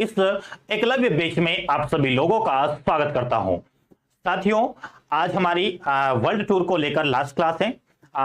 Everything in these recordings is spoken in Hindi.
इस एकलव्य बैच में आप सभी लोगों का स्वागत करता हूं। साथियों, आज हमारी वर्ल्ड टूर को लेकर लास्ट क्लास है,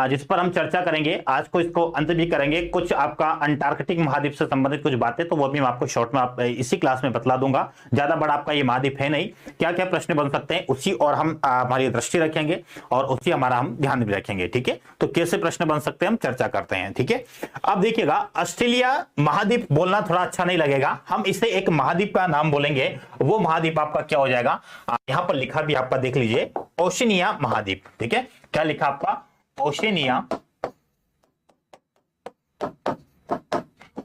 जिस पर हम चर्चा करेंगे। आज को इसको अंत भी करेंगे। कुछ आपका अंटार्कटिक महाद्वीप से संबंधित कुछ बातें, तो वो भी मैं आपको शॉर्ट में इसी क्लास में बतला दूंगा। ज्यादा बड़ा आपका ये महाद्वीप है नहीं, क्या क्या प्रश्न बन सकते हैं उसी और हम हमारी दृष्टि रखेंगे और उसी हमारा हम ध्यान भी रखेंगे। ठीक है, तो कैसे प्रश्न बन सकते हैं हम चर्चा करते हैं। ठीक है, अब देखिएगा, ऑस्ट्रेलिया महाद्वीप बोलना थोड़ा अच्छा नहीं लगेगा, हम इसे एक महाद्वीप का नाम बोलेंगे। वो महाद्वीप आपका क्या हो जाएगा, यहां पर लिखा भी आपका देख लीजिए, ओशिनिया महाद्वीप। ठीक है, क्या लिखा आपका, ओशिनिया,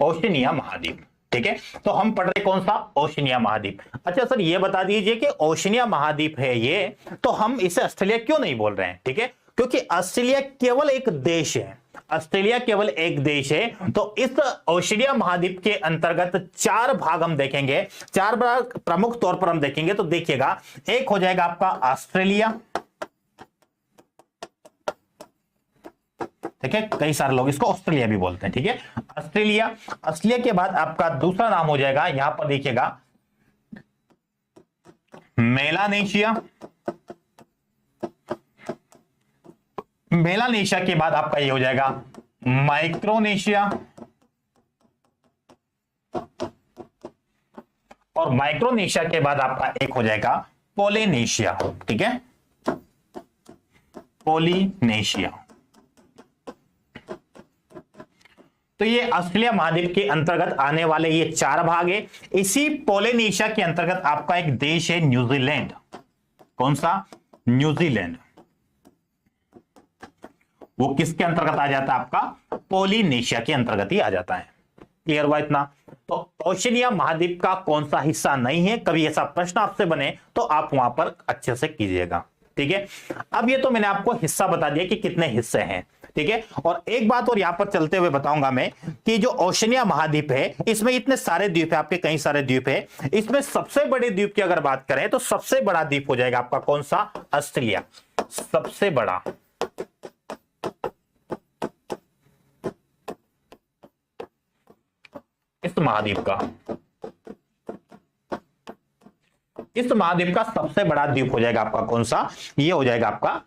ओशिनिया महाद्वीप। ठीक है, तो हम पढ़ रहे कौन सा, ओशिनिया महाद्वीप। अच्छा सर, ये बता दीजिए कि ओशिनिया महाद्वीप है ये, तो हम इसे ऑस्ट्रेलिया क्यों नहीं बोल रहे हैं। ठीक है, क्योंकि ऑस्ट्रेलिया केवल एक देश है, ऑस्ट्रेलिया केवल एक देश है। तो इस ओशिनिया महाद्वीप के अंतर्गत चार भाग हम देखेंगे, चार भाग प्रमुख तौर पर हम देखेंगे। तो देखिएगा, एक हो जाएगा आपका ऑस्ट्रेलिया। ठीक है, कई सारे लोग इसको ऑस्ट्रेलिया भी बोलते हैं। ठीक है, ऑस्ट्रेलिया। ऑस्ट्रेलिया के बाद आपका दूसरा नाम हो जाएगा, यहां पर देखिएगा, मेलानेशिया। मेलानेशिया के बाद आपका ये हो जाएगा माइक्रोनेशिया, और माइक्रोनेशिया के बाद आपका एक हो जाएगा पोलिनेशिया। ठीक है, पोलिनेशिया। तो ये ऑस्ट्रेलिया महाद्वीप के अंतर्गत आने वाले ये चार भाग है। इसी पोलिनेशिया के अंतर्गत आपका एक देश है न्यूजीलैंड। कौन सा, न्यूजीलैंड। वो किसके अंतर्गत आ जाता है, आपका पोलिनेशिया के अंतर्गत ही आ जाता है। क्लियर हुआ इतना। तो ओशिनिया महाद्वीप का कौन सा हिस्सा नहीं है, कभी ऐसा प्रश्न आपसे बने तो आप वहां पर अच्छे से कीजिएगा। ठीक है, अब ये तो मैंने आपको हिस्सा बता दिया कि कितने हिस्से हैं। ठीक है, और एक बात और यहां पर चलते हुए बताऊंगा मैं कि जो ओशिनिया महाद्वीप है, इसमें इतने सारे द्वीप है, आपके कई सारे द्वीप है। इसमें सबसे बड़े द्वीप की अगर बात करें तो सबसे बड़ा द्वीप हो जाएगा आपका कौन सा, ऑस्ट्रेलिया। सबसे बड़ा इस महाद्वीप का, इस महाद्वीप का सबसे बड़ा द्वीप हो जाएगा आपका कौन सा, ये हो जाएगा आपका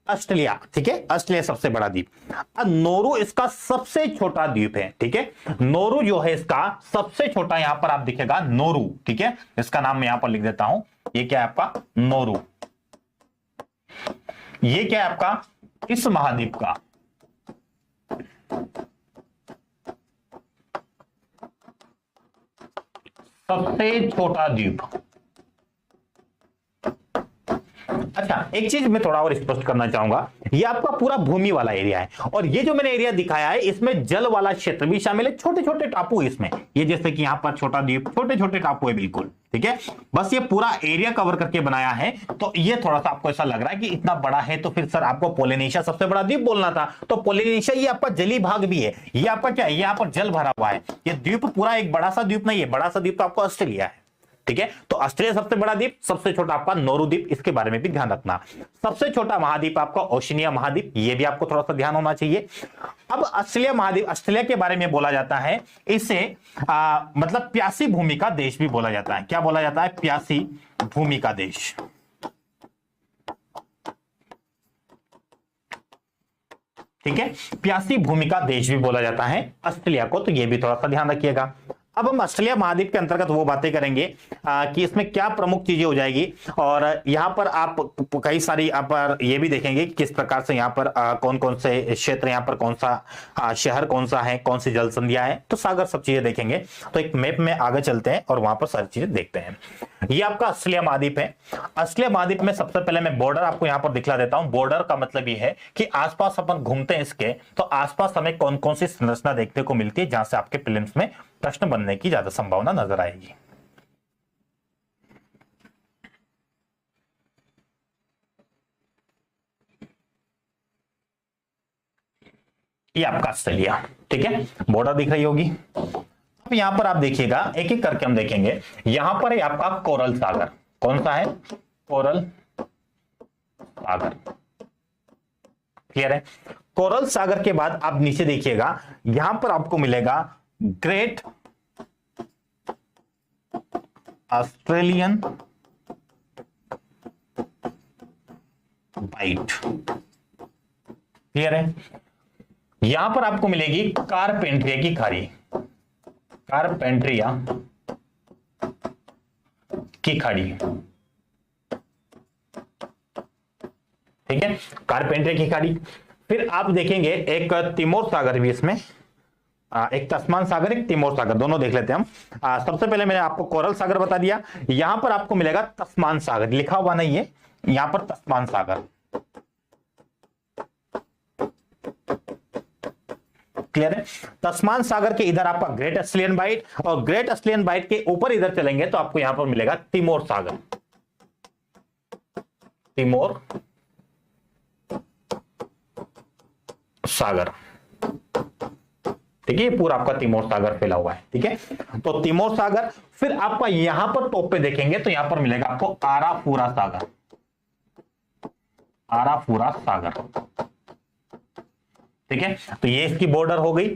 ऑस्ट्रेलिया। ठीक है, ऑस्ट्रेलिया सबसे बड़ा द्वीप। अब नोरू इसका सबसे छोटा द्वीप है। ठीक है, नोरू जो है इसका सबसे छोटा, यहां पर आप दिखेगा नोरू। ठीक है, इसका नाम मैं यहां पर लिख देता हूं, ये क्या है आपका, नोरू। ये क्या है आपका, इस महाद्वीप का सबसे छोटा द्वीप। अच्छा, एक चीज मैं थोड़ा और स्पष्ट करना चाहूंगा, ये आपका पूरा भूमि वाला एरिया है, और ये जो मैंने एरिया दिखाया है इसमें जल वाला क्षेत्र भी शामिल है। छोटे छोटे टापू इसमें, ये जैसे कि यहां पर छोटा द्वीप, छोटे छोटे टापू है बिल्कुल। ठीक है, बस ये पूरा एरिया कवर करके बनाया है। तो ये थोड़ा सा आपको ऐसा लग रहा है कि इतना बड़ा है, तो फिर सर आपको पोलिनेशिया सबसे बड़ा द्वीप बोलना था। तो पोलिनेशिया ये आपका जली भाग भी है, ये आपका क्या है, यहाँ पर जल भरा हुआ है। ये द्वीप पूरा एक बड़ा सा द्वीप नहीं है, बड़ा सा द्वीप तो आपको ऑस्ट्रेलिया है। ठीक है, तो ऑस्ट्रेलिया सबसे बड़ा द्वीप, सबसे छोटा आपका नोरू द्वीप, इसके बारे में भी ध्यान रखना। सबसे छोटा महाद्वीप आपका ओशिनिया महाद्वीप, ये भी आपको थोड़ा सा ध्यान होना चाहिए। अब ऑस्ट्रेलिया महाद्वीप, ऑस्ट्रेलिया के बारे में बोला जाता है इसे मतलब प्यासी भूमि का देश भी बोला जाता है। क्या बोला जाता है, प्यासी भूमि का देश। ठीक है, प्यासी भूमि का देश भी बोला जाता है ऑस्ट्रेलिया को, तो ये भी थोड़ा सा ध्यान रखिएगा। अब हम ऑस्ट्रेलिया महाद्वीप के अंतर्गत वो बातें करेंगे कि इसमें क्या प्रमुख चीजें हो जाएगी, और यहाँ पर आप कई सारी यहाँ पर ये भी देखेंगे कि किस प्रकार से यहाँ पर कौन कौन से क्षेत्र, यहाँ पर कौन सा शहर कौन सा है, कौन सी जल संधियां है, तो सागर, सब चीजें देखेंगे। तो एक मैप में आगे चलते हैं और वहां पर सारी चीजें देखते हैं। ये आपका ऑस्ट्रेलिया महाद्वीप है। ऑस्ट्रेलिया महाद्वीप में सबसे पहले मैं बॉर्डर आपको यहाँ पर दिखला देता हूँ। बॉर्डर का मतलब ये है कि आसपास अपन घूमते हैं इसके, तो आसपास हमें कौन कौन सी संरचना देखने को मिलती है जहां से आपके प्रीलिम्स में प्रश्न बनने की ज्यादा संभावना नजर आएगी। ये आपका ऑस्ट्रेलिया। ठीक है, बॉर्डर दिख रही होगी। अब यहां पर आप देखिएगा, एक एक करके हम देखेंगे। यहां पर है आपका कोरल सागर। कौन सा है, कोरल सागर। क्लियर है, कोरल सागर के बाद आप नीचे देखिएगा, यहां पर आपको मिलेगा ग्रेट ऑस्ट्रेलियन बाइट। क्लियर है? यहां पर आपको मिलेगी कारपेंट्रिया की खाड़ी, कारपेंट्रिया की खाड़ी। ठीक है, कारपेंट्रिया की खाड़ी। फिर आप देखेंगे एक तिमोर सागर भी इसमें, एक तस्मान सागर, एक तिमोर सागर, दोनों देख लेते हैं हम। सबसे पहले मैंने आपको कोरल सागर बता दिया, यहां पर आपको मिलेगा तस्मान सागर, लिखा हुआ नहीं है यहां पर तस्मान सागर। क्लियर है? तस्मान सागर के इधर आपका ग्रेट ऑस्ट्रेलियन बाइट, और ग्रेट ऑस्ट्रेलियन बाइट के ऊपर इधर चलेंगे तो आपको यहां पर मिलेगा तिमोर सागर, तिमोर सागर। ठीक है, ये पूरा आपका तिमोर सागर फैला हुआ है। ठीक है, तो तिमोर सागर। फिर आपका यहां पर टॉप पे देखेंगे तो यहां पर मिलेगा आपको आराफूरा सागर, आराफूरा सागर। ठीक है, तो ये इसकी बॉर्डर हो गई,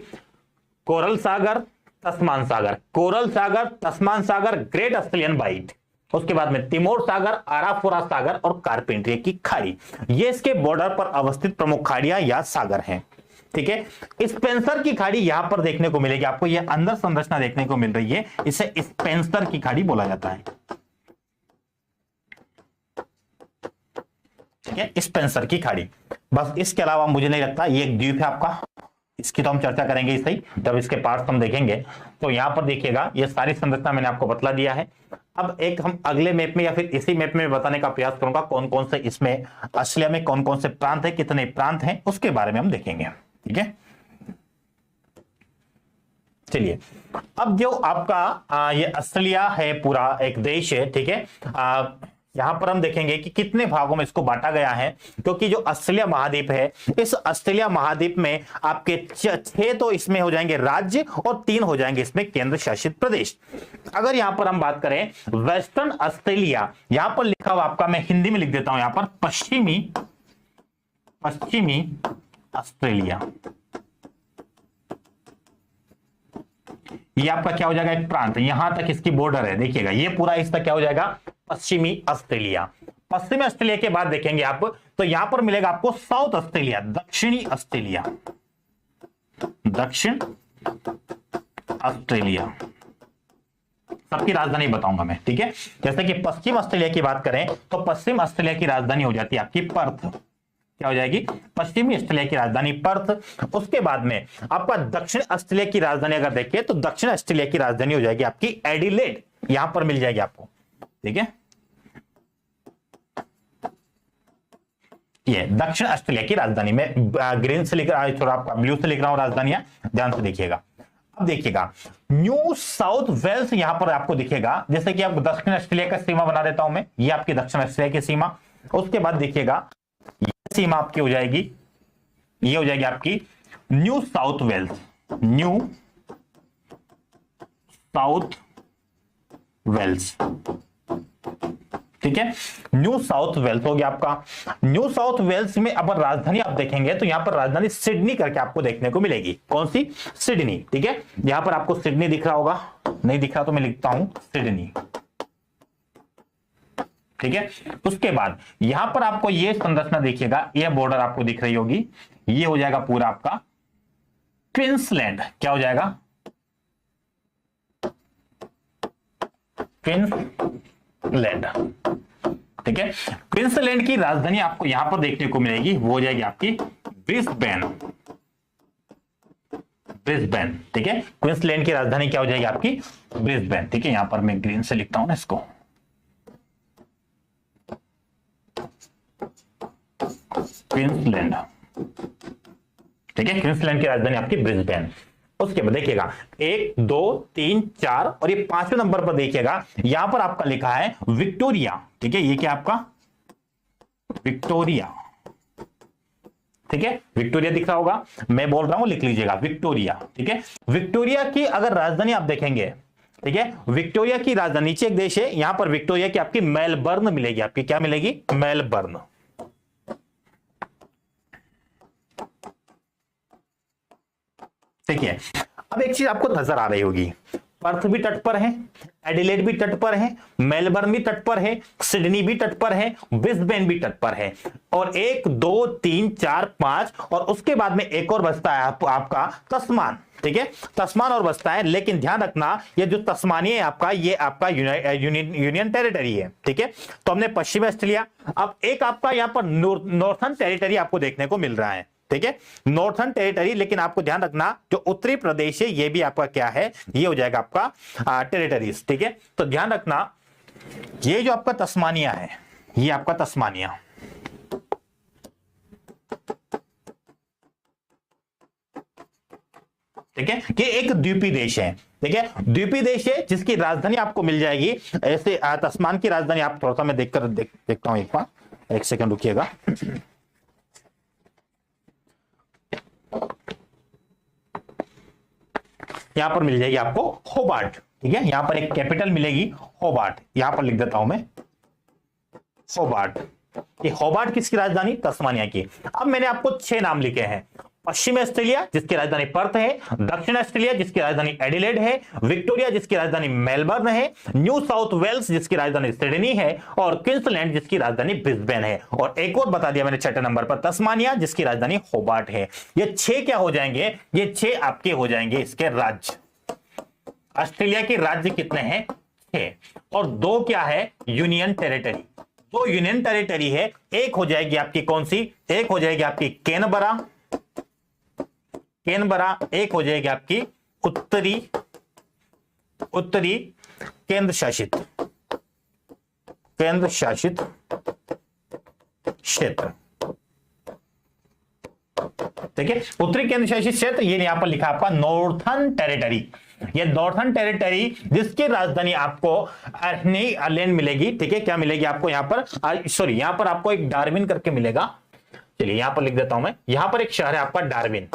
कोरल सागर, तस्मान सागर, कोरल सागर, तस्मान सागर, ग्रेट ऑस्ट्रेलियन बाइट, उसके बाद में तिमोर सागर, आराफोरा सागर और कारपेंट्रिया की खाड़ी। ये इसके बॉर्डर पर अवस्थित प्रमुख खाड़ियां या सागर हैं। ठीक है, स्पेंसर की खाड़ी यहां पर देखने को मिलेगी आपको, ये अंदर संरचना देखने को मिल रही है, इसे स्पेंसर की खाड़ी बोला जाता है। ठीक है, स्पेंसर की खाड़ी। बस इसके अलावा मुझे नहीं लगता, ये एक द्वीप है आपका, इसकी तो हम चर्चा करेंगे इसे ही जब इसके पार्ट्स हम देखेंगे। तो यहां पर देखिएगा ये सारी संरचना मैंने आपको बतला दिया है। अब एक हम अगले मैप में या फिर इसी मैप में बताने का प्रयास करूंगा कौन कौन से इसमें ऑस्ट्रेलिया में कौन कौन से प्रांत है, कितने प्रांत हैं, उसके बारे में हम देखेंगे। ठीक है, चलिए अब जो आपका ये ऑस्ट्रेलिया है पूरा एक देश है। ठीक है, यहां पर हम देखेंगे कि कितने भागों में इसको बांटा गया है, क्योंकि जो ऑस्ट्रेलिया महाद्वीप है, इस ऑस्ट्रेलिया महाद्वीप में आपके 6 तो इसमें हो जाएंगे राज्य और 3 हो जाएंगे इसमें केंद्र शासित प्रदेश। अगर यहां पर हम बात करें वेस्टर्न ऑस्ट्रेलिया, यहां पर लिखा हुआ आपका, मैं हिंदी में लिख देता हूं, यहां पर पश्चिमी ऑस्ट्रेलिया, ये आपका क्या हो जाएगा, एक प्रांत, यहां तक इसकी बॉर्डर है। देखिएगा ये पूरा इस तक क्या हो जाएगा, पश्चिमी ऑस्ट्रेलिया। पश्चिमी ऑस्ट्रेलिया के बाद देखेंगे आप तो यहां पर मिलेगा आपको साउथ ऑस्ट्रेलिया, दक्षिणी ऑस्ट्रेलिया, दक्षिण ऑस्ट्रेलिया। सबकी राजधानी बताऊंगा मैं। ठीक है, जैसे कि पश्चिम ऑस्ट्रेलिया की बात करें तो पश्चिम ऑस्ट्रेलिया की राजधानी हो जाती है आपकी पर्थ, क्या हो जाएगी, पश्चिमी ऑस्ट्रेलिया की राजधानी पर्थ। उसके बाद में आपका दक्षिण ऑस्ट्रेलिया की राजधानी अगर देखिए तो दक्षिण ऑस्ट्रेलिया की राजधानी हो जाएगी आपकी एडिलेड, यहां पर मिल जाएगी आपको। ठीक है, ये दक्षिण ऑस्ट्रेलिया की राजधानी में ग्रीन से लिख रहा हूं, थोड़ा आपका ब्लू से लिख रहा हूं राजधानियां, ध्यान से देखिएगा। अब देखिएगा न्यू साउथ वेल्स यहां पर आपको दिखेगा, जैसे कि आपको दक्षिण ऑस्ट्रेलिया का सीमा बना देता हूं मैं, ये आपकी दक्षिण ऑस्ट्रेलिया की सीमा। उसके बाद देखिएगा सीमा आपकी हो जाएगी, ये हो जाएगी आपकी New South Wales, New South Wales. ठीक है, न्यू साउथ वेल्स हो गया आपका। न्यू साउथ वेल्स में अब राजधानी आप देखेंगे तो यहां पर राजधानी सिडनी करके आपको देखने को मिलेगी। कौन सी, सिडनी। ठीक है, यहां पर आपको सिडनी दिख रहा होगा, नहीं दिख रहा तो मैं लिखता हूं सिडनी। ठीक है, उसके बाद यहां पर आपको ये संरचना देखिएगा, ये बॉर्डर आपको दिख रही होगी, ये हो जाएगा पूरा आपका क्वींसलैंड, क्या हो जाएगा, क्वींसलैंड। ठीक है, क्वींसलैंड की राजधानी आपको यहां पर देखने को मिलेगी, वो हो जाएगी आपकी ब्रिस्बेन, ब्रिस्बेन। ठीक है, क्वींसलैंड की राजधानी क्या हो जाएगी आपकी, ब्रिस्बेन। ठीक है, यहां पर मैं ग्रीन से लिखता हूं ना इसको, क्वींसलैंड। ठीक है, क्वींसलैंड की राजधानी आपकी ब्रिस्बेन। उसके बाद देखिएगा 1 2 3 4 और ये 5वें नंबर पर देखिएगा यहां पर आपका लिखा है विक्टोरिया। ठीक है, ये क्या आपका विक्टोरिया। ठीक है, विक्टोरिया दिख रहा होगा, मैं बोल रहा हूं लिख लीजिएगा विक्टोरिया। ठीक है, विक्टोरिया की अगर राजधानी आप देखेंगे, ठीक है, विक्टोरिया की राजधानी, नीचे एक देश है, यहां पर विक्टोरिया की आपकी मेलबर्न मिलेगी, आपकी क्या मिलेगी, मेलबर्न। ठीक है, अब एक चीज आपको नजर आ रही होगी, पर्थ भी तट पर है, एडिलेड भी तट पर है, मेलबर्न भी तट पर है, सिडनी भी तट पर है, ब्रिस्बेन भी तट पर है। और 1 2 3 4 5 और उसके बाद में एक और बचता है आपका तस्मान, ठीक है, तस्मान और बचता है। लेकिन ध्यान रखना ये जो तस्मानिया है आपका, ये आपका यूनियन टेरिटरी है, ठीक है। तो हमने पश्चिमी ऑस्ट्रेलिया, अब एक आपका यहां पर नॉर्थर्न टेरिटरी आपको देखने को मिल रहा है, ठीक है, नॉर्थर्न टेरिटरी। लेकिन आपको ध्यान रखना जो उत्तरी प्रदेश है ये भी आपका क्या है, ये हो जाएगा आपका टेरिटरीज, ठीक है। तो ध्यान रखना ये जो आपका तस्मानिया है, ये आपका तस्मानिया, ठीक है, कि एक द्वीपी देश है, ठीक है, द्वीपी देश है जिसकी राजधानी आपको मिल जाएगी ऐसे। तस्मान की राजधानी आप थोड़ा सा मैं देखता हूं एक बार, एक सेकंड रुकिएगा। यहां पर मिल जाएगी आपको होबार्ट, ठीक है, यहां पर एक कैपिटल मिलेगी होबार्ट, यहां पर लिख देता हूं मैं होबार्ट। ये होबार्ट किसकी राजधानी, तस्मानिया की। अब मैंने आपको 6 नाम लिखे हैं, पश्चिमी ऑस्ट्रेलिया जिसकी राजधानी पर्थ है, दक्षिण ऑस्ट्रेलिया जिसकी राजधानी एडिलेड है, विक्टोरिया जिसकी राजधानी मेलबर्न है, न्यू साउथ वेल्स जिसकी राजधानी सिडनी है, और क्वींसलैंड जिसकी राजधानी ब्रिस्बेन है। और एक और बता दिया मैंने 6 नंबर पर, तस्मानिया जिसकी राजधानी होबार्ट है। ये 6 क्या हो जाएंगे, ये 6 आपके हो जाएंगे इसके राज्य। ऑस्ट्रेलिया के राज्य कितने हैं, 6, और 2 क्या है यूनियन टेरिटरी। 2 यूनियन टेरिटरी है, एक हो जाएगी आपकी कौन सी, एक हो जाएगी आपकी कैनबरा, एक हो जाएगी आपकी उत्तरी केंद्र शासित क्षेत्र, ठीक है, उत्तरी केंद्र शासित क्षेत्र। ये यहां पर लिखा आपका नॉर्थर्न टेरिटरी, ये नॉर्थर्न टेरिटरी जिसकी राजधानी आपको आइलैंड मिलेगी, ठीक है, क्या मिलेगी आपको यहां पर, सॉरी यहां पर आपको एक डार्विन करके मिलेगा। चलिए यहां पर लिख देता हूं मैं, यहां पर एक शहर है आपका डार्विन,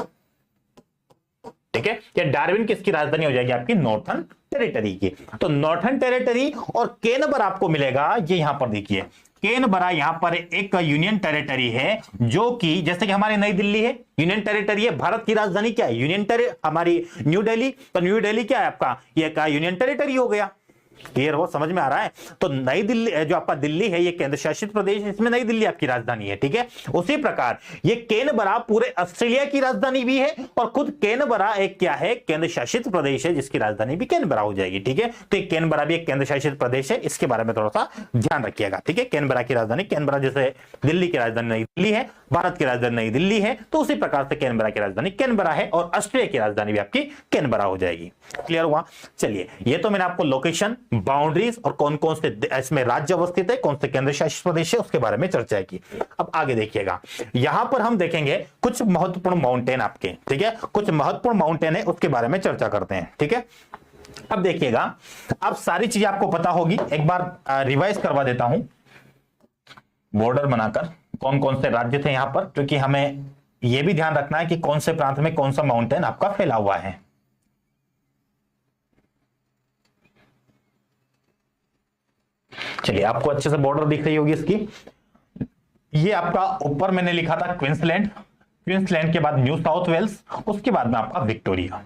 ठीक है, ये डार्विन किसकी राजधानी हो जाएगी आपकी, नॉर्थर्न टेरिटरी की। तो नॉर्थर्न टेरिटरी और कैनबरा आपको मिलेगा, ये यहां पर देखिए कैनबरा यहां पर एक यूनियन टेरिटरी है, जो कि जैसे कि हमारी नई दिल्ली है यूनियन टेरिटरी है, भारत की राजधानी क्या है, यूनियन टेरिटरी हमारी न्यू दिल्ली, तो न्यू दिल्ली क्या है आपका, ये का यूनियन टेरिटरी हो गया। क्लियर हो, समझ में आ रहा है। तो नई दिल्ली जो आपका दिल्ली है ये केंद्र शासित प्रदेश, इसमें नई दिल्ली आपकी राजधानी है, ठीक है। उसी प्रकार ये कैनबरा पूरे ऑस्ट्रेलिया की राजधानी भी है, और खुद कैनबरा एक क्या है, केंद्र शासित प्रदेश है जिसकी राजधानी भी कैनबरा हो जाएगी, ठीक है। तो कैनबरा भी एक केंद्र शासित प्रदेश है, इसके बारे में थोड़ा सा ध्यान रखिएगा, ठीक है। कैनबरा की राजधानी, कैनबरा जैसे दिल्ली की राजधानी नई दिल्ली है, भारत की राजधानी नई दिल्ली है, तो उसी प्रकार से कैनबरा की राजधानी कैनबरा है, और ऑस्ट्रेलिया की राजधानी भी आपकी कैनबरा हो जाएगी। क्लियर हुआ। चलिए ये तो मैंने आपको लोकेशन, बाउंड्रीज और कौन कौन से इसमें राज्य अवस्थित है, कौन से केंद्र शासित प्रदेश है, उसके बारे में चर्चा की। अब आगे देखिएगा, यहां पर हम देखेंगे कुछ महत्वपूर्ण माउंटेन आपके, ठीक है, कुछ महत्वपूर्ण माउंटेन है उसके बारे में चर्चा करते हैं, ठीक है। अब देखिएगा, अब सारी चीजें आपको पता होगी, एक बार रिवाइज करवा देता हूं बॉर्डर बनाकर, कौन कौन से राज्य थे यहां पर, क्योंकि हमें यह भी ध्यान रखना है कि कौन से प्रांत में कौन सा माउंटेन आपका फैला हुआ है। चलिए आपको अच्छे से बॉर्डर दिख रही होगी इसकी। ये आपका ऊपर मैंने लिखा था क्वींसलैंड, क्वींसलैंड के बाद न्यू साउथ वेल्स, उसके बाद में आपका विक्टोरिया।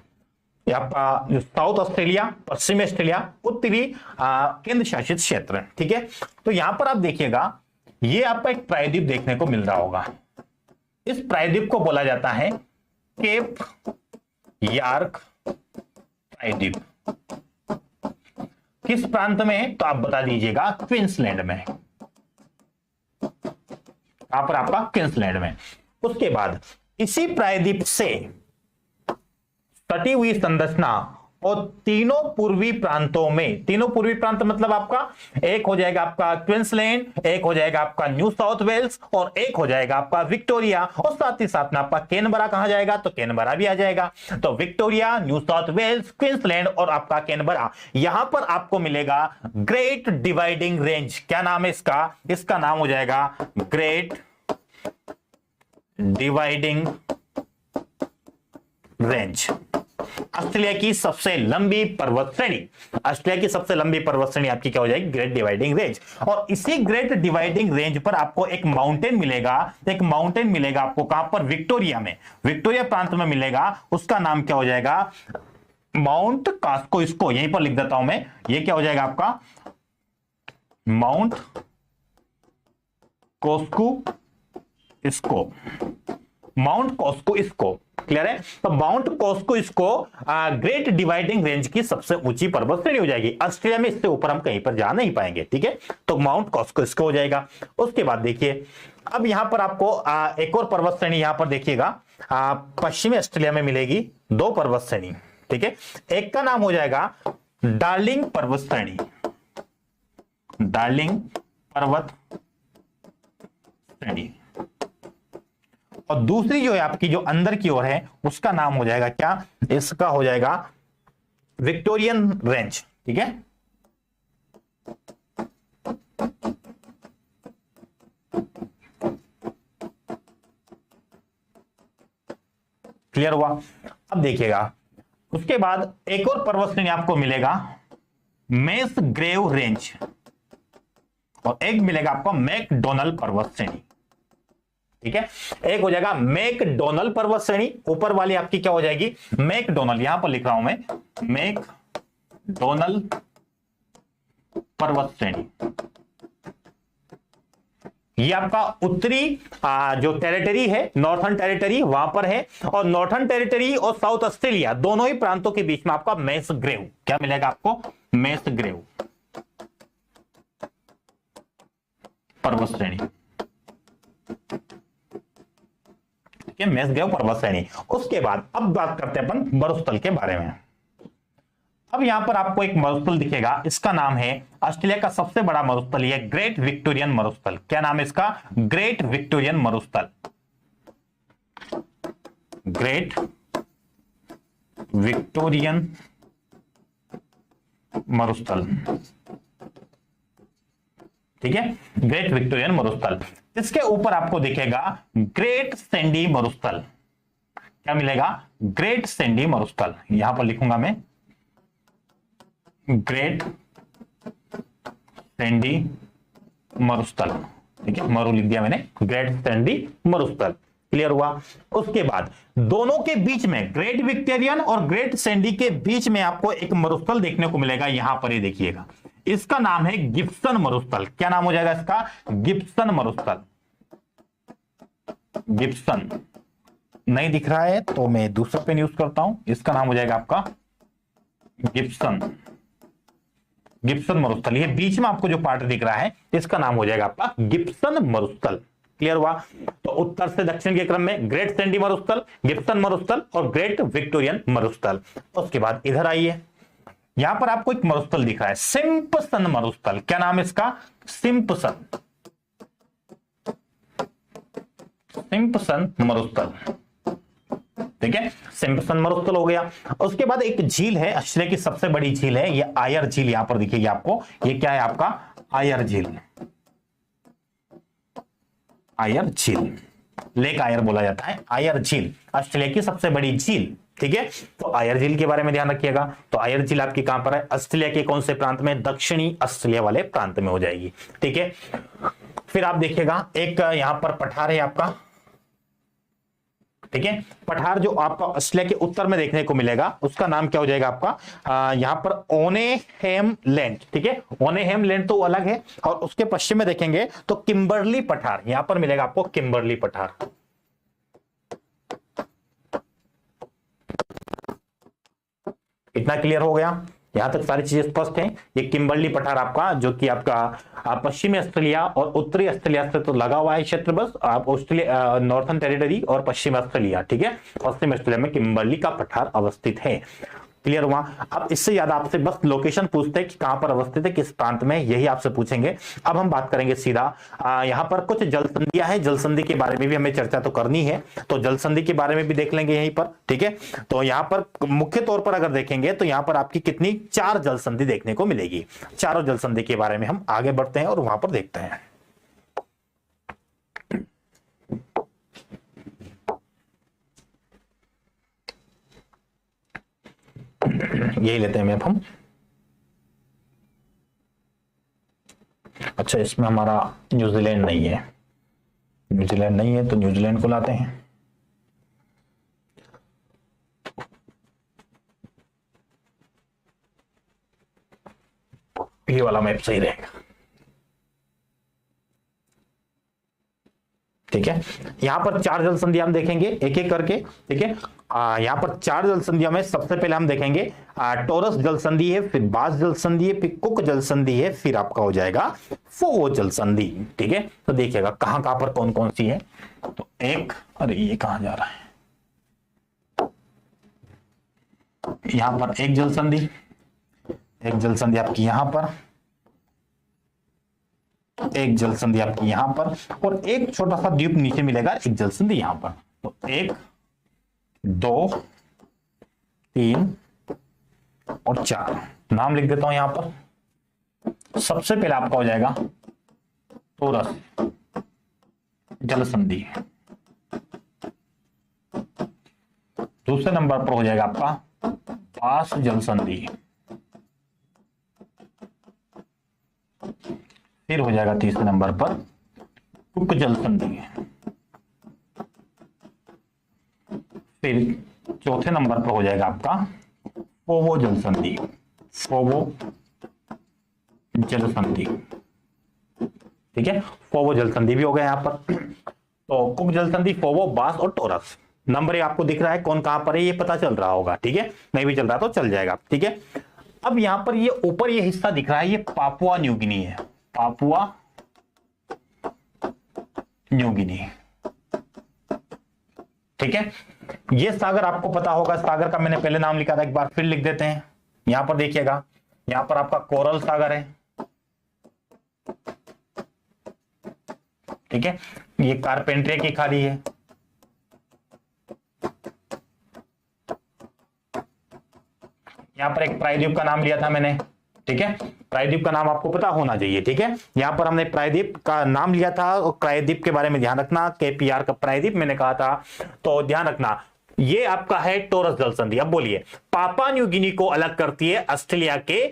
ये आपका साउथ ऑस्ट्रेलिया, पश्चिमी ऑस्ट्रेलिया, उत्तरी केंद्र शासित क्षेत्र, ठीक है। तो यहां पर आप देखिएगा, ये आपका एक प्रायद्वीप देखने को मिल रहा होगा। इस प्रायद्वीप को बोला जाता है केप यार्क प्रायद्वीप। किस प्रांत में है तो आप बता दीजिएगा, क्वींसलैंड में। यहां पर आपका क्वींसलैंड में। उसके बाद इसी प्रायद्वीप से सटी हुई संरचना और तीनों पूर्वी प्रांतों में, तीनों पूर्वी प्रांत मतलब आपका एक हो जाएगा आपका क्वींसलैंड, एक हो जाएगा आपका न्यू साउथ वेल्स, और एक हो जाएगा आपका विक्टोरिया, और साथ ही साथ में आपका कैनबरा कहां जाएगा, तो कैनबरा भी आ जाएगा। तो Victoria, New South Wales, Queensland और आपका कैनबरा, यहां पर आपको मिलेगा ग्रेट डिवाइडिंग रेंज। क्या नाम है इसका, इसका नाम हो जाएगा ग्रेट डिवाइडिंग रेंज। ऑस्ट्रेलिया की सबसे लंबी पर्वत श्रेणी, ऑस्ट्रेलिया की सबसे लंबी पर्वत श्रेणी आपकी क्या हो जाएगी, ग्रेट डिवाइडिंग रेंज। और इसी ग्रेट डिवाइडिंग रेंज पर आपको एक माउंटेन मिलेगा, एक माउंटेन मिलेगा आपको कहां पर, विक्टोरिया में, विक्टोरिया प्रांत में मिलेगा। उसका नाम क्या हो जाएगा, माउंट कास्को, इसको यहीं पर लिख देता हूं मैं, ये क्या हो जाएगा आपका माउंट कोस्को इसको, माउंट कॉस्को इसको, क्लियर है। तो माउंट कॉस्को इसको ग्रेट डिवाइडिंग रेंज की सबसे ऊंची पर्वत श्रेणी हो जाएगी। ऑस्ट्रेलिया में इससे ऊपर हम कहीं पर जा नहीं पाएंगे, ठीक है। तो माउंट कॉस्को इसको हो जाएगा। उसके बाद देखिए अब यहां पर आपको एक और पर्वत श्रेणी यहां पर देखिएगा पश्चिमी ऑस्ट्रेलिया में मिलेगी, दो पर्वत श्रेणी, ठीक है। एक का नाम हो जाएगा डार्लिंग पर्वत श्रेणी, डार्लिंग पर्वत श्रेणी, और दूसरी जो है आपकी जो अंदर की ओर है उसका नाम हो जाएगा क्या, इसका हो जाएगा विक्टोरियन रेंज, ठीक है। क्लियर हुआ। अब देखिएगा उसके बाद एक और पर्वत श्रेणी आपको मिलेगा मेस ग्रेव रेंज, और एक मिलेगा आपको मैकडोनल्ड पर्वत श्रेणी, ठीक है। एक हो जाएगा मैकडोनल्ड पर्वत श्रेणी, ऊपर वाली आपकी क्या हो जाएगी मैकडोनल्ड, यहां पर लिख रहा हूं मैं मैकडोनल्ड पर्वत श्रेणी। ये आपका उत्तरी जो टेरिटरी है, नॉर्थर्न टेरिटरी वहां पर है, और नॉर्थर्न टेरिटरी और साउथ ऑस्ट्रेलिया दोनों ही प्रांतों के बीच में आपका मेस ग्रेव क्या मिलेगा आपको, मेस ग्रेव पर्वत श्रेणी, ठीक है, मेस ग्रेव पर्वत श्रेणी। उसके बाद अब बात करते हैं अपन मरुस्थल के बारे में। अब यहां पर आपको एक मरुस्थल दिखेगा, इसका नाम है ऑस्ट्रेलिया का सबसे बड़ा मरुस्थल, यह ग्रेट विक्टोरियन मरुस्थल। क्या नाम है इसका, ग्रेट विक्टोरियन मरुस्थल, ग्रेट विक्टोरियन मरुस्थल, ठीक है, ग्रेट विक्टोरियन मरुस्थल। इसके ऊपर आपको दिखेगा ग्रेट सैंडी मरुस्थल, क्या मिलेगा, ग्रेट सैंडी मरुस्थल, यहां पर लिखूंगा मैं ग्रेट सैंडी मरुस्थल, ठीक है, मरु लिख दिया मैंने, ग्रेट सैंडी मरुस्थल, क्लियर हुआ। उसके बाद दोनों के बीच में ग्रेट विक्टोरियन और ग्रेट सैंडी के बीच में आपको एक मरुस्थल देखने को मिलेगा, यहां पर ये देखिएगा, इसका नाम है गिब्सन मरुस्थल। क्या नाम हो जाएगा इसका, गिब्सन मरुस्थल, गिब्सन नहीं दिख रहा है तो मैं दूसरा पेन यूज करता हूं, इसका नाम हो जाएगा आपका गिब्सन, गिब्सन मरुस्थल। ये बीच में आपको जो पार्ट दिख रहा है इसका नाम हो जाएगा आपका गिब्सन मरुस्थल, क्लियर हुआ। तो उत्तर से दक्षिण के क्रम में ग्रेट सैंडी मरुस्थल, गिब्सन मरुस्थल और ग्रेट विक्टोरियन मरुस्थल। उसके बाद इधर आइए, यहां पर आपको एक मरुस्थल दिख रहा है सिम्पसन मरुस्थल। क्या नाम है इसका, सिम्पसन, सिम्पसन मरुस्थल, ठीक है, सिम्पसन मरुस्थल हो गया। उसके बाद एक झील है, ऑस्ट्रेलिया की सबसे बड़ी झील है, ये आयर झील, यहां पर दिखेगी आपको, ये क्या है आपका आयर झील, आयर झील, लेक आयर बोला जाता है, आयर झील ऑस्ट्रेलिया की सबसे बड़ी झील, ठीक है। तो आयर झील के बारे में ध्यान रखिएगा। तो आयर झील आपकी कहां पर है, ऑस्ट्रेलिया के कौन से प्रांत में, दक्षिणी ऑस्ट्रेलिया वाले प्रांत में हो जाएगी, ठीक है। फिर आप देखिएगा एक यहां पर पठार है आपका, ठीक है, पठार जो आपका ऑस्ट्रेलिया के उत्तर में देखने को मिलेगा उसका नाम क्या हो जाएगा आपका, यहां पर ओनेहेम लैंड, ठीक है, ओनेहेम लैंड तो अलग है, और उसके पश्चिम में देखेंगे तो किम्बरली पठार, यहां पर मिलेगा आपको किम्बरली पठार, इतना क्लियर हो गया, यहां तक सारी चीजें स्पष्ट हैं। ये किम्बरली पठार आपका जो कि आपका पश्चिमी ऑस्ट्रेलिया और उत्तरी ऑस्ट्रेलिया से तो लगा हुआ है क्षेत्र, बस आप ऑस्ट्रेलिया नॉर्थर्न टेरिटरी और पश्चिम ऑस्ट्रेलिया, ठीक है, पश्चिम ऑस्ट्रेलिया में किम्बरली का पठार अवस्थित है, क्लियर हुआ। अब इससे ज्यादा आपसे बस लोकेशन पूछते हैं कि कहां पर अवस्थित है, किस प्रांत में, यही आपसे पूछेंगे। अब हम बात करेंगे सीधा, यहां पर कुछ जलसंधियां हैं, जलसंधि के बारे में भी हमें चर्चा तो करनी है, तो जलसंधि के बारे में भी देख लेंगे यहीं पर, ठीक है। तो यहां पर मुख्य तौर पर अगर देखेंगे तो यहां पर आपकी कितनी, 4 जलसंधि देखने को मिलेगी। चारों जलसंधि के बारे में हम आगे बढ़ते हैं और वहां पर देखते हैं। यही लेते हैं मैप हम। अच्छा, इसमें हमारा न्यूजीलैंड नहीं है, न्यूजीलैंड नहीं है तो न्यूजीलैंड को लाते हैं। ये वाला मैप सही रहेगा। ठीक है, यहां पर 4 जल संधि हम देखेंगे एक एक करके। ठीक है, यहां पर 4 जल संधियों में सबसे पहले हम देखेंगे टोरस जल संधि है, फिर बास जल संधि है, फिर कुक जल संधि है, फिर आपका हो जाएगा फोवो जल संधि। ठीक है, तो देखिएगा कहां कहां पर कौन कौन सी है। तो एक, अरे ये कहां जा रहा है, यहां पर एक जल संधि, एक जल संधि आपकी यहां पर, एक जल संधि आपकी यहां पर, और एक छोटा सा द्वीप नीचे मिलेगा, एक जल संधि यहां पर। तो 1 2 3 और 4 नाम लिख देता हूं यहां पर। सबसे पहले आपका हो जाएगा टोरस जल संधि, दूसरे नंबर पर हो जाएगा आपका बास जल संधि, फिर हो जाएगा तीसरे नंबर पर कुक जल संधि, फिर चौथे नंबर पर हो जाएगा आपका फोवो जल संधि, फोवो जल संधि। ठीक है, फोवो जल संधि भी हो गया यहां पर। तो कुक जल संधि, फोवो, बास और टोरस। नंबर ये आपको दिख रहा है कौन कहां पर है, ये पता चल रहा होगा। ठीक है, नहीं भी चल रहा तो चल जाएगा। ठीक है, अब यहां पर ये ऊपर ये हिस्सा दिख रहा है, ये पापुआ न्यू गिनी है, पापुआ न्यू गिनी। ठीक है, ये सागर आपको पता होगा, सागर का मैंने पहले नाम लिखा था, एक बार फिर लिख देते हैं। यहां पर देखिएगा, यहां पर आपका कोरल सागर है। ठीक है, ये कारपेंट्रिया की खाड़ी है। यहां पर एक प्रायद्वीप का नाम लिया था मैंने। ठीक है, प्रायद्वीप का नाम आपको पता होना चाहिए। ठीक है, यहां पर हमने प्रायद्वीप का नाम लिया था, और प्रायद्वीप के बारे में ध्यान रखना, केपीआर का प्रायद्वीप मैंने कहा था, तो ध्यान रखना ये आपका है टोरस जल संधि। अब बोलिए, पापुआ न्यू गिनी को अलग करती है ऑस्ट्रेलिया के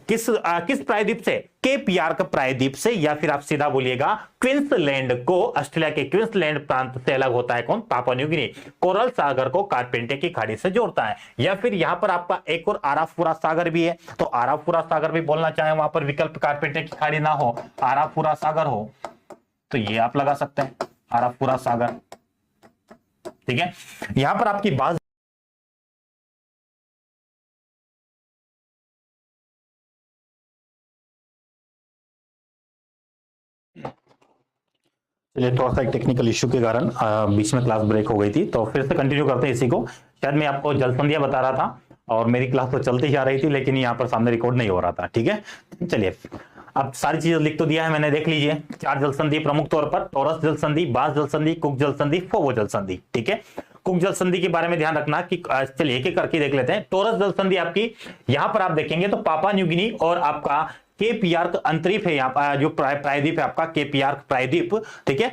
किस प्रायद्वीप से, केपीआर का प्रायद्वीप से, या फिर आप सीधा बोलिएगा क्वींसलैंड को ऑस्ट्रेलिया के क्वींसलैंड प्रांत से अलग होता है कौन, पापुआ न्यू गिनी। कोरल सागर को कारपेंटर की खाड़ी से जोड़ता है। या फिर यहां पर आपका एक और आराफुरा सागर भी है, तो आराफुरा सागर भी बोलना चाहे, वहां पर विकल्प कारपेंटर की खाड़ी ना हो, आराफुरा सागर हो, तो ये आप लगा सकते हैं आराफुरा सागर। ठीक है, यहां पर आपकी बात, चलिए थोड़ा सा एक टेक्निकल इश्यू के कारण बीच में क्लास ब्रेक हो गई थी, तो फिर से कंटिन्यू करते हैं इसी को। शायद मैं आपको जल संधियां बता रहा था और मेरी क्लास तो चलती ही आ रही थी, लेकिन यहाँ पर सामने रिकॉर्ड नहीं हो रहा था। ठीक है, चलिए अब सारी चीजें लिख तो दिया है मैंने, देख लीजिए। 4 जल संधि प्रमुख तौर पर, टोरस जल संधि, बास जल संधि, कुक जल संधि, फोवो जल संधि। ठीक है, कुक जल संधि के बारे में ध्यान रखना कि चलिए एक एक करके देख लेते हैं। टोरस जल संधि आपकी यहां पर आप देखेंगे तो पापुआ न्यू गिनी और आपका केपीआर का अंतरीप है, यहाँ जो प्रायद्वीप है आपका केपीआर प्रायद्वीप। ठीक है,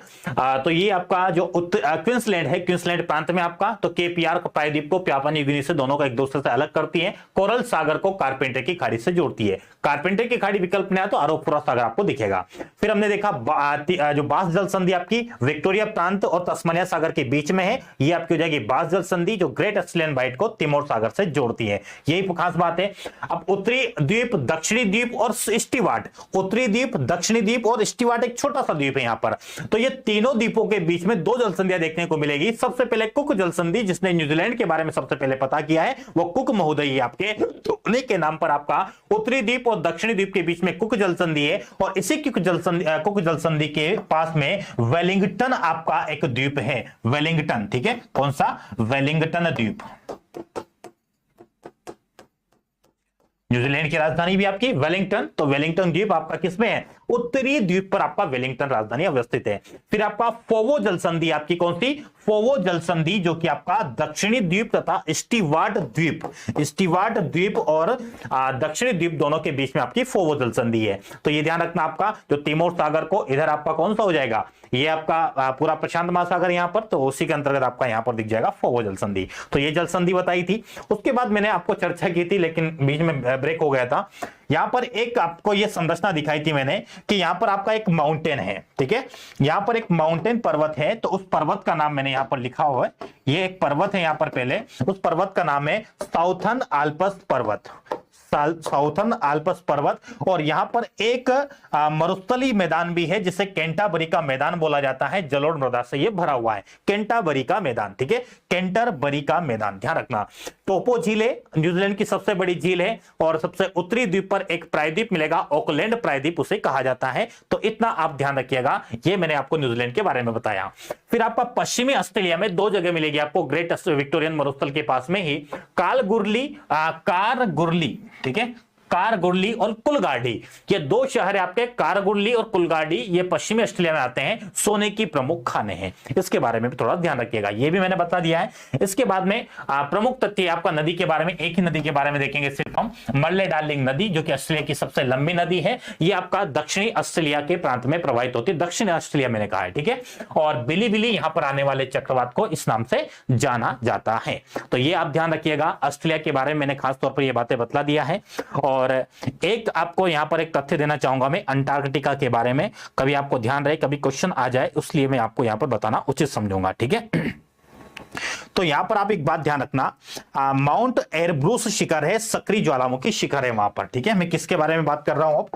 तो ये आपका जो क्वींसलैंड है, क्वींसलैंड प्रांत में आपका, तो केपीआर का प्रायद्वीप को पापुआ न्यू गिनी से दोनों को एक दूसरे से अलग करती है। कोरल सागर को कारपेंटर की खाड़ी से जोड़ती है। कारपेंटर की खाड़ी विकल्प में आया तो आरोपुरा सागर आपको दिखेगा। फिर हमने देखा जो बास जल संधि आपकी विक्टोरिया प्रांत और तस्मानिया सागर के बीच में है, ये आपकी हो जाएगी बास जल संधि, जो ग्रेट ऑस्ट्रेलियन बाइट को तिमोर सागर से जोड़ती है। यही खास बात है। अब उत्तरी द्वीप, दक्षिणी द्वीप और स्टीवार्ट, उत्तरी द्वीप, दक्षिणी द्वीप और स्टीवार्ट एक छोटा सा द्वीप है यहां पर। तो ये तीनों द्वीपों के बीच में 2 जल संधियां देखने को मिलेगी। सबसे पहले कुक जल संधि, जिसने न्यूजीलैंड के बारे में सबसे पहले पता किया है, वो कुक महोदय आपके, तो उन्हीं के नाम पर आपका उत्तरी द्वीप और दक्षिणी द्वीप के बीच में कुक जल संधि है। और इसी कुक जल संधि के पास में वेलिंगटन आपका एक द्वीप है, वेलिंगटन। ठीक है, कौन सा, वेलिंगटन द्वीप। न्यूजीलैंड की राजधानी भी आपकी वेलिंगटन, तो वेलिंगटन द्वीप आपका किसमें है, उत्तरी द्वीप पर आपका वेलिंगटन राजधानी अवस्थित है। फिर आपका फोवो जल संधि आपकी कौन सी, फोवो जल संधि, जो कि आपका दक्षिणी द्वीप तथा स्टीवार्ट द्वीप, स्टीवार्ट द्वीप और दक्षिणी द्वीप दोनों के बीच में आपकी फोवो जल संधि है। तो ये ध्यान रखना आपका, जो तिमोर सागर को इधर आपका कौन सा हो जाएगा, ये आपका पूरा प्रशांत महासागर यहां पर, तो उसी के अंतर्गत आपका यहां पर दिख जाएगा फोवो जल संधि। तो ये जल संधि बताई थी। उसके बाद मैंने आपको चर्चा की थी, लेकिन बीच में ब्रेक हो गया था। यहां पर एक आपको ये संरचना दिखाई थी मैंने कि यहां पर आपका एक माउंटेन है। ठीक है, यहां पर एक माउंटेन पर्वत है, तो उस पर्वत का नाम मैंने यहां पर लिखा हुआ है। ये एक पर्वत है यहां पर, पहले उस पर्वत का नाम है साउथर्न आल्प्स पर्वत, साउथर्न आल्प्स पर्वत, और यहां पर एक मरुस्थलीय मैदान भी है जिसे कैंटाबरी का मैदान बोला जाता है। जलोढ़ मृदा से यह भरा हुआ है, कैंटाबरी का मैदान, ठीक है, कैंटरबरी का मैदान, ध्यान रखना। टोपो झील है, न्यूजीलैंड की सबसे बड़ी झील है, और सबसे उत्तरी द्वीप पर एक प्रायद्वीप मिलेगा, ऑकलैंड प्रायद्वीप उसे कहा जाता है। तो इतना आप ध्यान रखिएगा, ये मैंने आपको न्यूजीलैंड के बारे में बताया। फिर आपका पश्चिमी ऑस्ट्रेलिया में दो जगह मिलेगी आपको, ग्रेट विक्टोरियन मरुस्थल के पास में ही, कारगुरली, ठीक है, कारगुरली और कुलगाड़ी, ये दो शहर है आपके, कारगुरली और कुलगाड़ी, ये पश्चिमी ऑस्ट्रेलिया में आते हैं, सोने की प्रमुख खानें हैं। इसके बारे में भी थोड़ा ध्यान रखिएगा, ये भी मैंने बता दिया है। इसके बाद में प्रमुख तथ्य आपका नदी के बारे में, एक ही नदी के बारे में देखेंगे सिर्फ हम, मर्ले डार्लिंग नदी, जो कि ऑस्ट्रेलिया की सबसे लंबी नदी है। ये आपका दक्षिणी ऑस्ट्रेलिया के प्रांत में प्रवाहित होती है, दक्षिणी ऑस्ट्रेलिया मैंने कहा है, ठीक है। और बिली यहां पर आने वाले चक्रवात को इस नाम से जाना जाता है। तो ये आप ध्यान रखिएगा, ऑस्ट्रेलिया के बारे में मैंने खास तौर पर ये बातें बतला दिया है। और एक आपको यहां पर एक तथ्य देना चाहूंगा मैं अंटार्कटिका के बारे में, कभी आपको ध्यान रहे, कभी क्वेश्चन आ जाए, इसलिए मैं आपको यहां पर बताना उचित समझूंगा, ठीक है। तो यहां पर आप एक बात ध्यान रखना, माउंट एरब्रूस शिखर है, सक्रिय ज्वालामुखी शिखर है वहां पर, ठीक है। मैं किसके बारे में बात कर रहा हूं अब,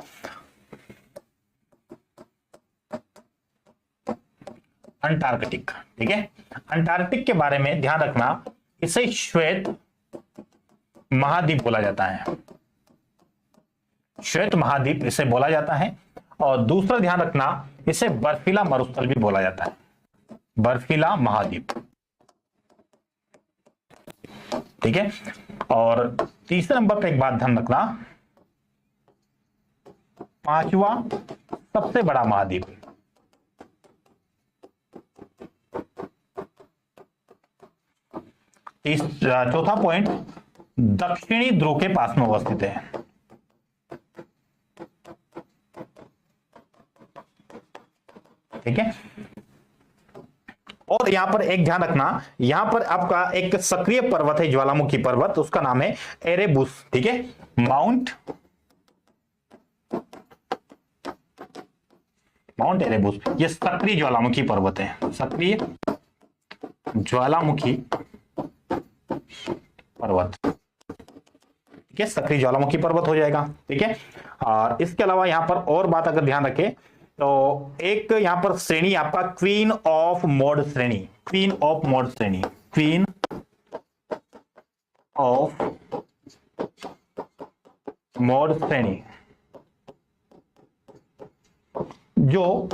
अंटार्कटिक, ठीक है। अंटार्कटिक के बारे में ध्यान रखना, इसे श्वेत महाद्वीप बोला जाता है, श्वेत महाद्वीप इसे बोला जाता है। और दूसरा ध्यान रखना, इसे बर्फीला मरुस्थल भी बोला जाता है, बर्फीला महाद्वीप, ठीक है। और तीसरे नंबर पर एक बात ध्यान रखना, पांचवा सबसे बड़ा महाद्वीप, चौथा पॉइंट दक्षिणी ध्रुव के पास में अवस्थित है, ठीक है। और यहां पर एक ध्यान रखना, यहां पर आपका एक सक्रिय पर्वत है, ज्वालामुखी पर्वत, उसका नाम है एरेबुस, ठीक है, माउंट एरेबुस, ये सक्रिय ज्वालामुखी पर्वत है, सक्रिय ज्वालामुखी पर्वत, ठीक है, सक्रिय ज्वालामुखी पर्वत हो जाएगा, ठीक है। और इसके अलावा यहां पर और बात अगर ध्यान रखें तो एक यहां पर श्रेणी आपका क्वीन ऑफ मोड श्रेणी, क्वीन ऑफ मोड श्रेणी, क्वीन ऑफ मोड श्रेणी, जो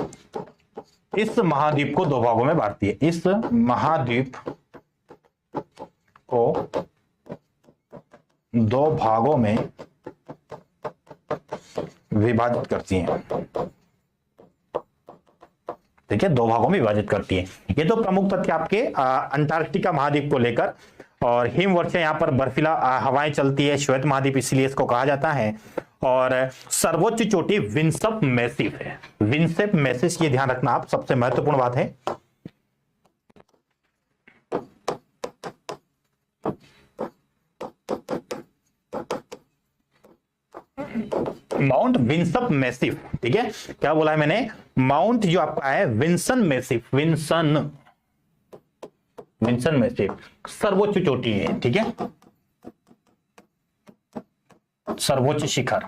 इस महाद्वीप को दो भागों में बांटती है, इस महाद्वीप को दो भागों में विभाजित करती है, ठीक है, दो भागों में विभाजित करती है। ये तो प्रमुख तथ्य आपके अंटार्कटिका महाद्वीप को लेकर। और हिमवर्षा यहाँ पर बर्फीला हवाएं चलती है, श्वेत महाद्वीप इसलिए इसको कहा जाता है। और सर्वोच्च चोटी विंसेप मैसिव है, विंसेप मैसिव, ये ध्यान रखना आप, सबसे महत्वपूर्ण बात है। माउंट विंसेप मैसिव, ठीक है, क्या बोला है मैंने, माउंट जो आपका है विंसन मैसिव, विंसन मैसिव सर्वोच्च चोटी है, ठीक है, सर्वोच्च शिखर।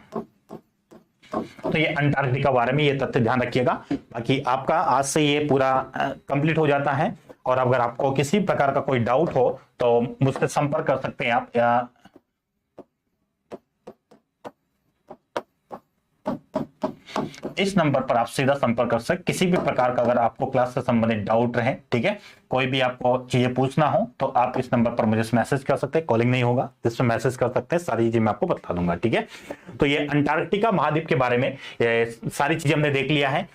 तो ये अंटार्कटिका के बारे में ये तथ्य ध्यान रखिएगा। बाकी आपका आज से ये पूरा कंप्लीट हो जाता है। और अगर आपको किसी प्रकार का कोई डाउट हो तो मुझसे संपर्क कर सकते हैं आप, या इस नंबर पर आप सीधा संपर्क कर सकते, किसी भी प्रकार का अगर आपको क्लास से संबंधित डाउट रहे, ठीक है, कोई भी आपको चीजें पूछना हो तो आप इस नंबर पर मुझे मैसेज कर सकते हैं, कॉलिंग नहीं होगा, जिसमें मैसेज कर सकते हैं, सारी चीजें मैं आपको बता दूंगा, ठीक है। तो ये अंटार्कटिका महाद्वीप के बारे में ये सारी चीजें हमने देख लिया है।